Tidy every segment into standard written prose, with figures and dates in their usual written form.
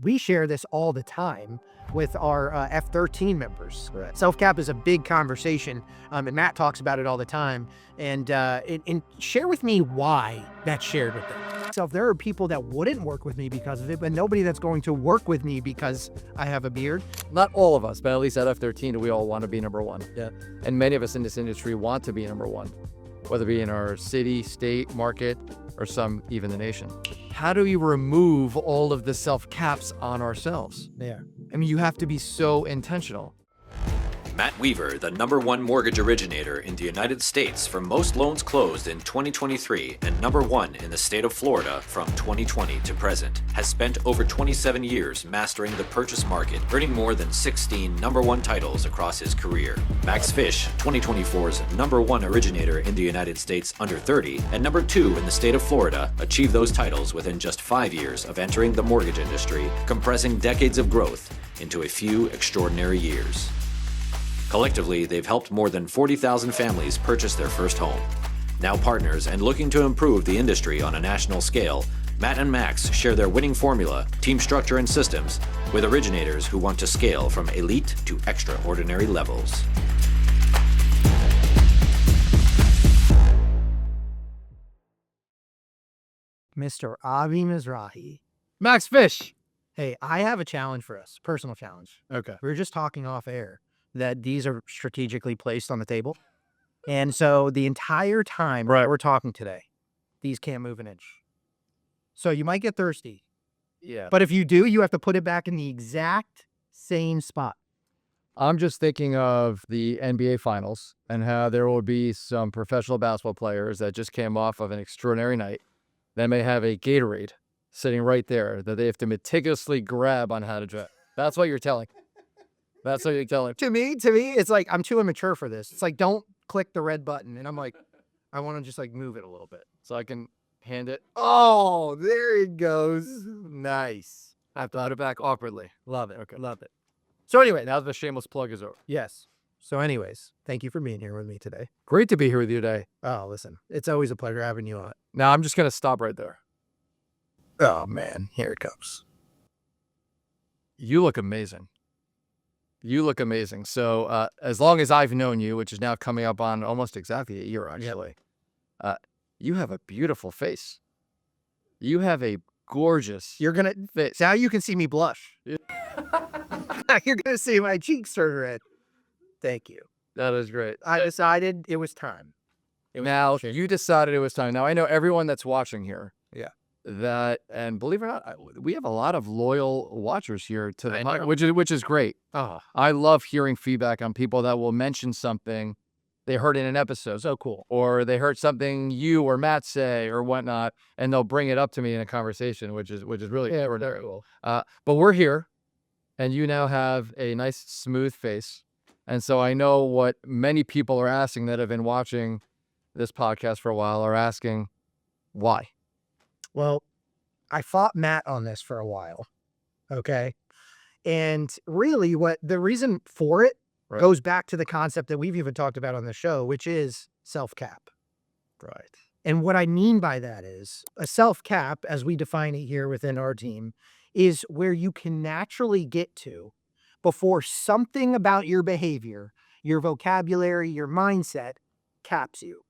we share this all the time with our F13 members. Right. Self-cap is a big conversation, and Matt talks about it all the time. And share with me why that's shared with them. So if there are people that wouldn't work with me because of it, but nobody that's going to work with me because I have a beard. Not all of us, but at least at F13, we all want to be number one. Yeah. And many of us in this industry want to be number one, whether it be in our city, state, market, or some even the nation. How do we remove all of the self-caps on ourselves? Yeah. I mean, you have to be so intentional. Matt Weaver, the #1 mortgage originator in the United States for most loans closed in 2023 and #1 in the state of Florida from 2020 to present, has spent over 27 years mastering the purchase market, earning more than 16 #1 titles across his career. Max Fisch, 2024's #1 originator in the United States under 30 and #2 in the state of Florida, achieved those titles within just 5 years of entering the mortgage industry, compressing decades of growth into a few extraordinary years. Collectively, they've helped more than 40,000 families purchase their first home. Now partners and looking to improve the industry on a national scale, Matt and Max share their winning formula, team structure, and systems with originators who want to scale from elite to extraordinary levels. Mr. Avi Mizrahi. Max Fisch. Hey, I have a challenge for us, personal challenge. Okay. We were just talking off air that these are strategically placed on the table. And so the entire time we're talking today, these can't move an inch. So you might get thirsty. Yeah. But if you do, you have to put it back in the exact same spot. I'm just thinking of the NBA Finals and how there will be some professional basketball players that just came off of an extraordinary night that may have a Gatorade sitting right there that they have to meticulously grab on how to drink. That's what you're telling. That's what you're telling. To me, it's like I'm too immature for this. It's like, don't click the red button. And I'm like, I want to just like move it a little bit. So I can hand it. Oh, there it goes. Nice. I have to put it back awkwardly. Love it. Okay. Love it. So anyway, now the shameless plug is over. Yes. So anyways, thank you for being here with me today. Great to be here with you today. Oh, listen, it's always a pleasure having you on. Now I'm just going to stop right there. Oh, man. Here it comes. You look amazing. You look amazing. So as long as I've known you, which is now coming up on almost exactly a year, actually, you have a beautiful face. You have a gorgeous You're going to face. now you can see me blush. Yeah. You're going to see my cheeks turn red. Thank you. That is great. I decided it was time. Now, you decided it was time. Now, I know everyone that's watching here. Yeah. That, and believe it or not, we have a lot of loyal watchers here to the I know. which is great. Oh, I love hearing feedback on people that will mention something they heard in an episode. so cool. Or they heard something you or Matt say or whatnot, and they'll bring it up to me in a conversation, which is really Very cool. but we're here, and you now have a nice smooth face, and so I know what many people are asking that have been watching this podcast for a while are asking, why? Well, I fought Matt on this for a while. Okay. And really what the reason for it goes back to the concept that we've even talked about on the show, which is self-cap. Right. And what I mean by that is a self-cap, as we define it here within our team, is where you can naturally get to before something about your behavior, your vocabulary, your mindset caps you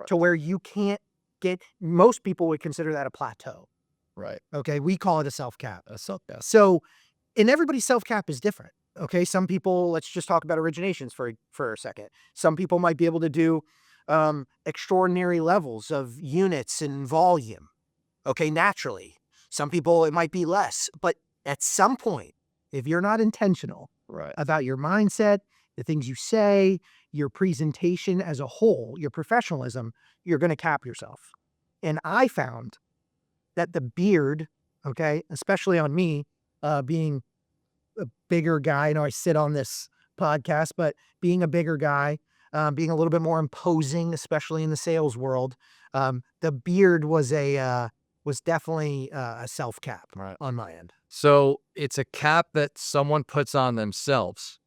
to where you can't get, most people would consider that a plateau. Right. Okay. We call it a self-cap. A self-cap. So, and everybody's self-cap is different. Okay. Some people, let's just talk about originations for a second. Some people might be able to do extraordinary levels of units and volume. Okay. Naturally. Some people, it might be less, but at some point, if you're not intentional about your mindset, the things you say, your presentation as a whole, your professionalism, you're going to cap yourself. And I found that the beard, okay, especially on me, being a bigger guy, I know I sit on this podcast, but being a bigger guy, being a little bit more imposing, especially in the sales world, the beard was definitely a self-cap on my end. So it's a cap that someone puts on themselves.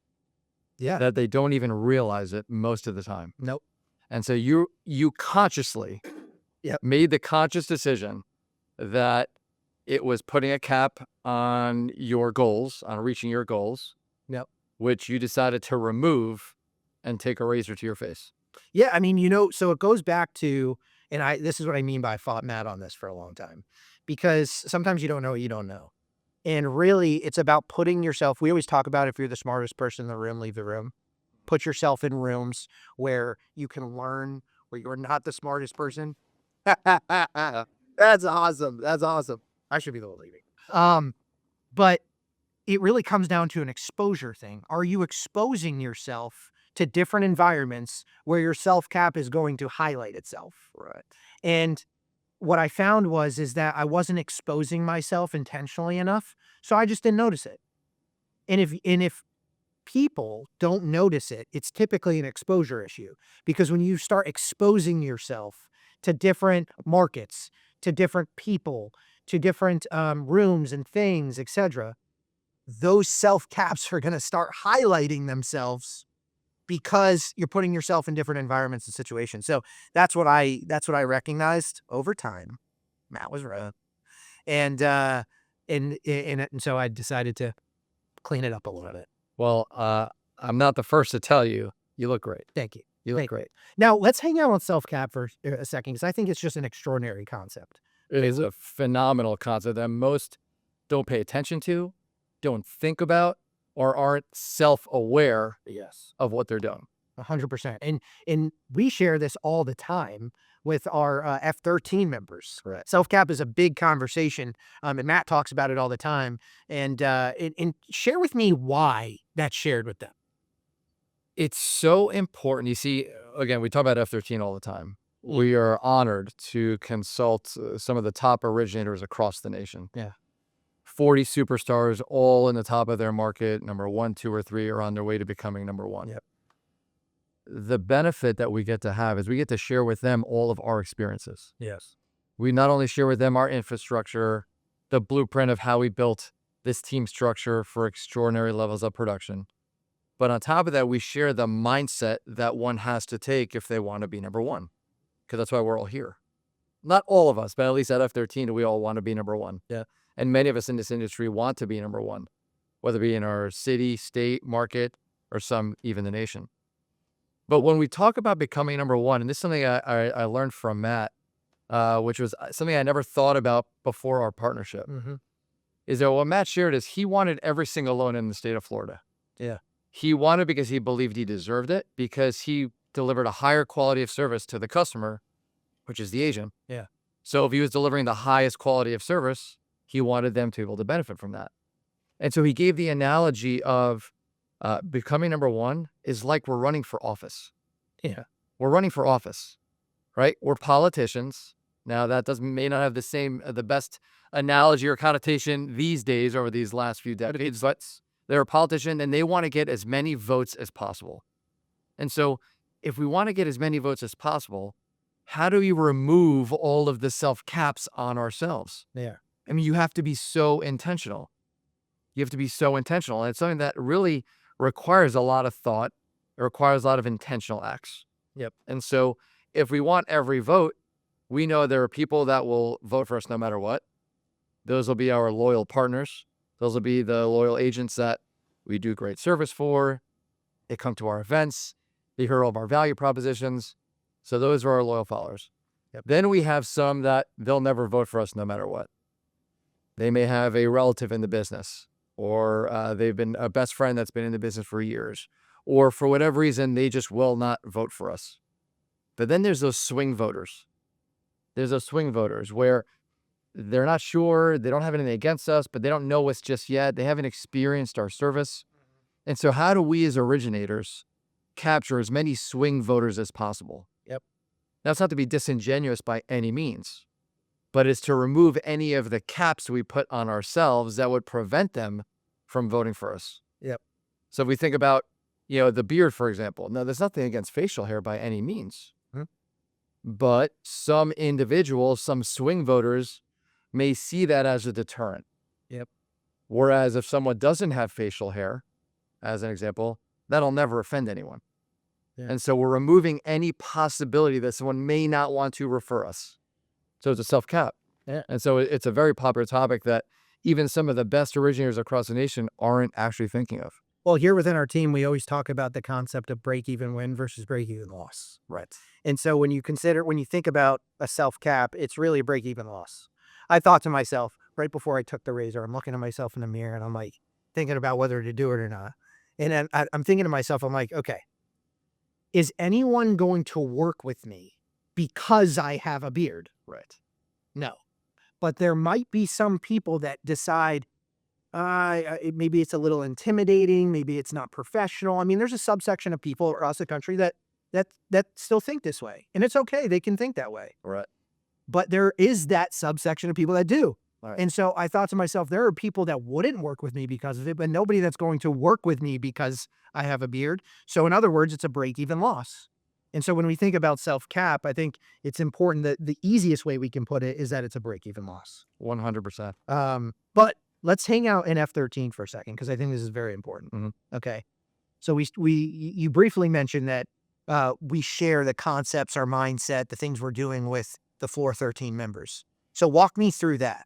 Yeah. That they don't even realize it most of the time. Nope. And so you consciously made the conscious decision that it was putting a cap on your goals, on reaching your goals, Yep. which you decided to remove and take a razor to your face. Yeah, I mean, so it goes back to, and this is what I mean by I fought Matt on this for a long time, because sometimes you don't know what you don't know. And really, it's about putting yourself, we always talk about if you're the smartest person in the room, leave the room. Put yourself in rooms where you can learn, where you're not the smartest person. That's awesome. That's awesome. I should be the one leaving. But it really comes down to an exposure thing. Are you exposing yourself to different environments where your self-cap is going to highlight itself? Right. And what I found is that I wasn't exposing myself intentionally enough, so I just didn't notice it. And if people don't notice it, it's typically an exposure issue, because when you start exposing yourself to different markets, to different people, to different rooms and things, etc., those self-caps are going to start highlighting themselves because you're putting yourself in different environments and situations. So that's what I recognized over time. Matt was right. And so I decided to clean it up a little bit. Well, I'm not the first to tell you, you look great. Thank you. You look great. Now let's hang out on self-cap for a second, because I think it's just an extraordinary concept. It is a phenomenal concept that most don't pay attention to, don't think about, or aren't self-aware of what they're doing. 100%. And we share this all the time with our F13 members. Right. Self-cap is a big conversation, and Matt talks about it all the time. And share with me why that's shared with them. It's so important. You see, again, we talk about F13 all the time. We are honored to consult some of the top originators across the nation. Yeah. 40 superstars, all in the top of their market, number 1, 2, or 3, are on their way to becoming number 1. Yep. The benefit that we get to have is we get to share with them all of our experiences. Yes. We not only share with them our infrastructure, the blueprint of how we built this team structure for extraordinary levels of production, but on top of that, we share the mindset that one has to take if they want to be number 1, because that's why we're all here. Not all of us, but at least at F13, we all want to be number 1. Yeah. And many of us in this industry want to be number 1, whether it be in our city, state, market, or some even the nation. But when we talk about becoming number 1, and this is something I learned from Matt, which was something I never thought about before our partnership, is that what Matt shared is he wanted every single loan in the state of Florida. Yeah. He wanted because he believed he deserved it, because he delivered a higher quality of service to the customer, which is the agent. Yeah. So if he was delivering the highest quality of service, he wanted them to be able to benefit from that. And so he gave the analogy of becoming number 1 is like we're running for office. Yeah. We're running for office, right? We're politicians. Now that may not have the best analogy or connotation these days over these last few decades, but they're a politician and they want to get as many votes as possible. And so if we want to get as many votes as possible, how do we remove all of the self-caps on ourselves? Yeah. I mean, you have to be so intentional. You have to be so intentional. And it's something that really requires a lot of thought. It requires a lot of intentional acts. Yep. And so if we want every vote, we know there are people that will vote for us no matter what. Those will be our loyal partners. Those will be the loyal agents that we do great service for. They come to our events. They hear all of our value propositions. So those are our loyal followers. Yep. Then we have some that they'll never vote for us no matter what. They may have a relative in the business, or they've been a best friend that's been in the business for years, or for whatever reason, they just will not vote for us. But then there's those swing voters. There's those swing voters where they're not sure, they don't have anything against us, but they don't know us just yet. They haven't experienced our service. And so how do we as originators capture as many swing voters as possible? Yep. Now, it's not to be disingenuous by any means, but it's to remove any of the caps we put on ourselves that would prevent them from voting for us. Yep. So if we think about, the beard, for example. Now, there's nothing against facial hair by any means. But some individuals, some swing voters may see that as a deterrent. Yep. Whereas if someone doesn't have facial hair, as an example, that'll never offend anyone. Yeah. And so we're removing any possibility that someone may not want to refer us. So it's a self-cap. Yeah. And so it's a very popular topic that even some of the best originators across the nation aren't actually thinking of. Well, here within our team, we always talk about the concept of break-even win versus break-even loss. Right. And so when you think about a self-cap, it's really a break-even loss. I thought to myself, right before I took the razor, I'm looking at myself in the mirror and I'm like thinking about whether to do it or not. And then I'm thinking to myself, I'm like, okay, is anyone going to work with me because I have a beard? Right. No. But there might be some people that decide, maybe it's a little intimidating, maybe it's not professional. I mean, there's a subsection of people across the country that still think this way, and it's okay. They can think that way. Right. But there is that subsection of people that do. Right. And so I thought to myself, there are people that wouldn't work with me because of it, but nobody that's going to work with me because I have a beard. So in other words, it's a break-even loss. And so when we think about self-cap, I think it's important that the easiest way we can put it is that it's a break-even loss. 100%. But let's hang out in F13 for a second, because I think this is very important. Mhm. Okay. So you briefly mentioned that we share the concepts, our mindset, the things we're doing with the Floor 13 members. So walk me through that.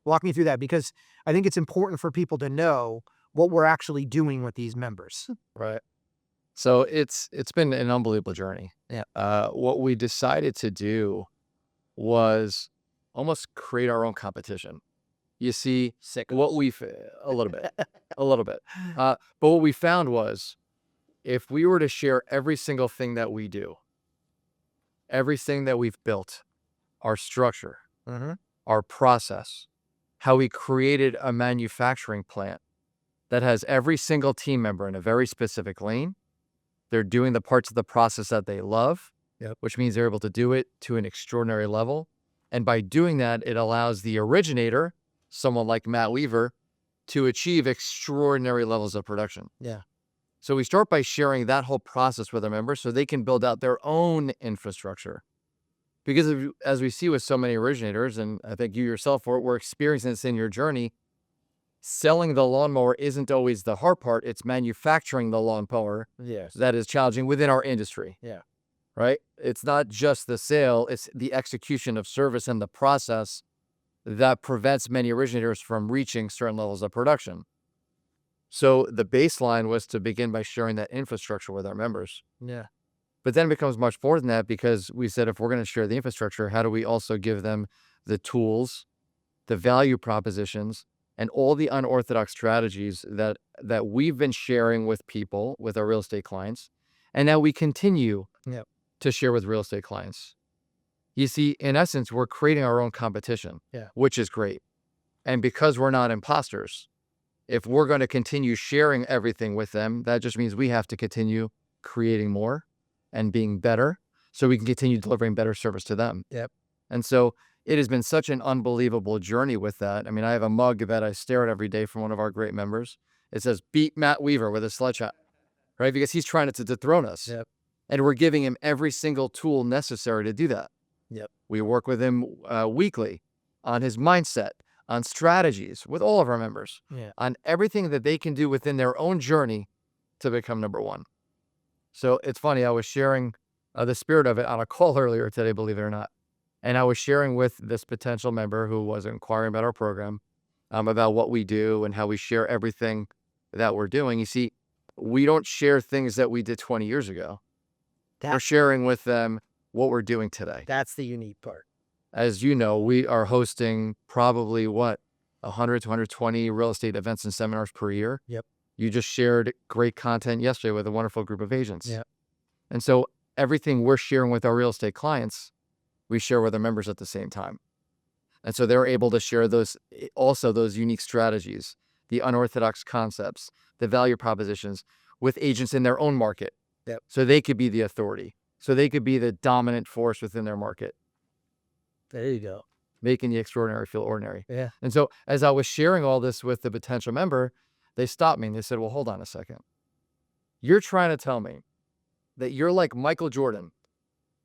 Walk me through that, because I think it's important for people to know what we're actually doing with these members. Right. So it's been an unbelievable journey. Yeah. What we decided to do was almost create our own competition. You see, what we've a little bit, but what we found was, if we were to share every single thing that we do, everything that we've built, our structure, our process, how we created a manufacturing plant that has every single team member in a very specific lane. They're doing the parts of the process that they love, which means they're able to do it to an extraordinary level. And by doing that, it allows the originator, someone like Matt Weaver, to achieve extraordinary levels of production. Yeah. So we start by sharing that whole process with our members so they can build out their own infrastructure. Because as we see with so many originators, and I think you yourself were experiencing this in your journey, selling the lawnmower isn't always the hard part. It's manufacturing the lawnmower that is challenging within our industry. Yeah. Right? It's not just the sale, it's the execution of service and the process that prevents many originators from reaching certain levels of production. So the baseline was to begin by sharing that infrastructure with our members. Yeah. But then it becomes much more than that, because we said, if we're going to share the infrastructure, how do we also give them the tools, the value propositions, and all the unorthodox strategies that we've been sharing with people, with our real estate clients, and now we continue to share with real estate clients. You see, in essence, we're creating our own competition, which is great. And because we're not imposters, if we're going to continue sharing everything with them, that just means we have to continue creating more and being better so we can continue delivering better service to them. Yep. And so it has been such an unbelievable journey with that. I mean, I have a mug that I stare at every day from one of our great members. It says, "Beat Matt Weaver with a sledgehammer," right? Because he's trying to dethrone us. Yep. And we're giving him every single tool necessary to do that. Yep. We work with him weekly on his mindset, on strategies with all of our members, on everything that they can do within their own journey to become number one. So it's funny, I was sharing the spirit of it on a call earlier today, believe it or not. And I was sharing with this potential member who was inquiring about our program, about what we do and how we share everything that we're doing. You see, we don't share things that we did 20 years ago. We're sharing with them what we're doing today. That's the unique part. As you know, we are hosting probably 100 to 120 real estate events and seminars per year. Yep. You just shared great content yesterday with a wonderful group of agents. Yep. And so everything we're sharing with our real estate clients, we share with our members at the same time. And so they're able to share those unique strategies, the unorthodox concepts, the value propositions with agents in their own market. Yep. So they could be the authority. So they could be the dominant force within their market. There you go. Making the extraordinary feel ordinary. Yeah. And so as I was sharing all this with the potential member, they stopped me and they said, "Well, hold on a second. You're trying to tell me that you're like Michael Jordan,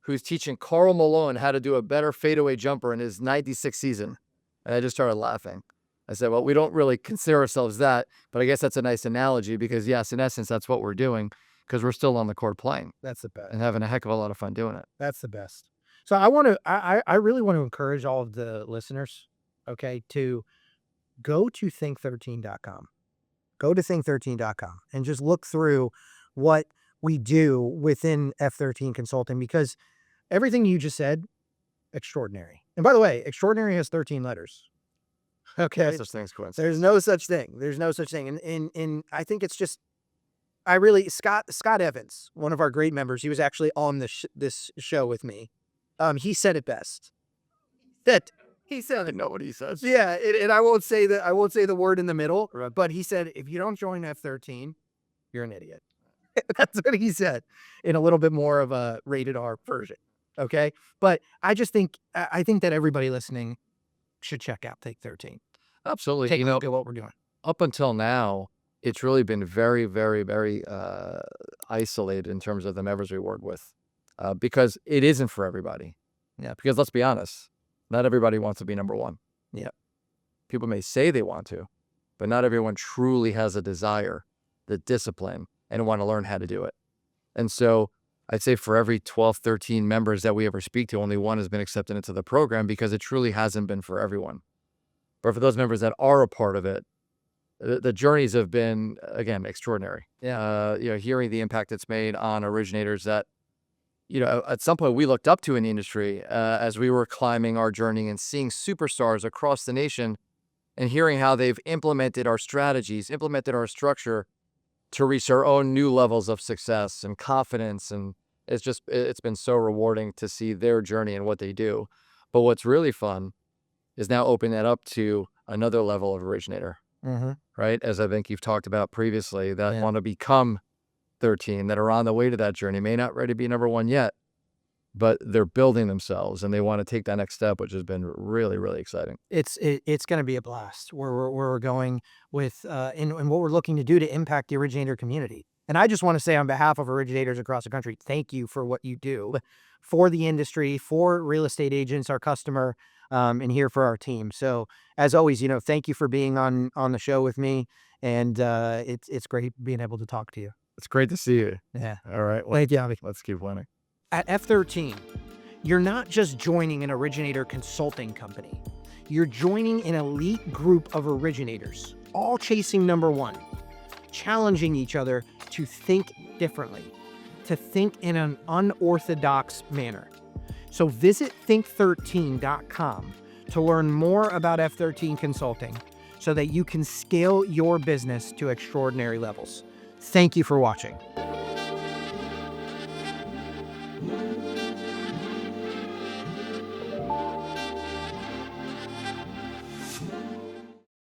who's teaching Karl Malone how to do a better fadeaway jumper in his 96th season?" And I just started laughing. I said, "Well, we don't really consider ourselves that, but I guess that's a nice analogy, because yes, in essence, that's what we're doing, because we're still on the court playing That's the best. and having a heck of a lot of fun doing it." That's the best. So I really want to encourage all of the listeners, okay, to go to think13.com. Go to think13.com and just look through what we do within F13 Consulting, because everything you just said, extraordinary. And by the way, extraordinary has 13 letters. Okay. No such thing as coincidence. There's no such thing. There's no such thing. And I think it's just, Scott Evans, one of our great members, he was actually on this show with me. He said it best. That he I said, know what he says. yeah, and I won't say the word in the middle, but he said, if you don't join F13, you're an idiot. That's what he said in a little bit more of a rated R version. Okay. But I think that everybody listening should check out Take 13. Absolutely. Take a look at what we're doing. Up until now, it's really been very, very, very isolated in terms of the members we work with, because it isn't for everybody. Yeah. Because let's be honest, not everybody wants to be number one. Yeah. People may say they want to, but not everyone truly has a desire, the discipline, and want to learn how to do it. And so I'd say for every 12, 13 members that we ever speak to, only one has been accepted into the program, because it truly hasn't been for everyone. But for those members that are a part of it, the journeys have been, again, extraordinary. Yeah. Hearing the impact it's made on originators that, at some point we looked up to in the industry as we were climbing our journey, and seeing superstars across the nation, and hearing how they've implemented our strategies, implemented our structure to reach their own new levels of success and confidence. And it's been so rewarding to see their journey and what they do. But what's really fun is now opening that up to another level of originator, right? As I think you've talked about previously, that want to become 13, that are on the way to that journey, may not ready to be number one yet, but they're building themselves and they want to take that next step, which has been really, really exciting. It's going to be a blast where we're going with, and what we're looking to do to impact the originator community. And I just want to say, on behalf of originators across the country, thank you for what you do for the industry, for real estate agents, our customer, and here for our team. So as always, thank you for being on the show with me. And it's great being able to talk to you. It's great to see you. Yeah. All right. Thank you, Avi. Let's keep winning. At F13, you're not just joining an originator consulting company. You're joining an elite group of originators, all chasing number one, challenging each other to think differently, to think in an unorthodox manner. So visit think13.com to learn more about F13 Consulting, so that you can scale your business to extraordinary levels. Thank you for watching.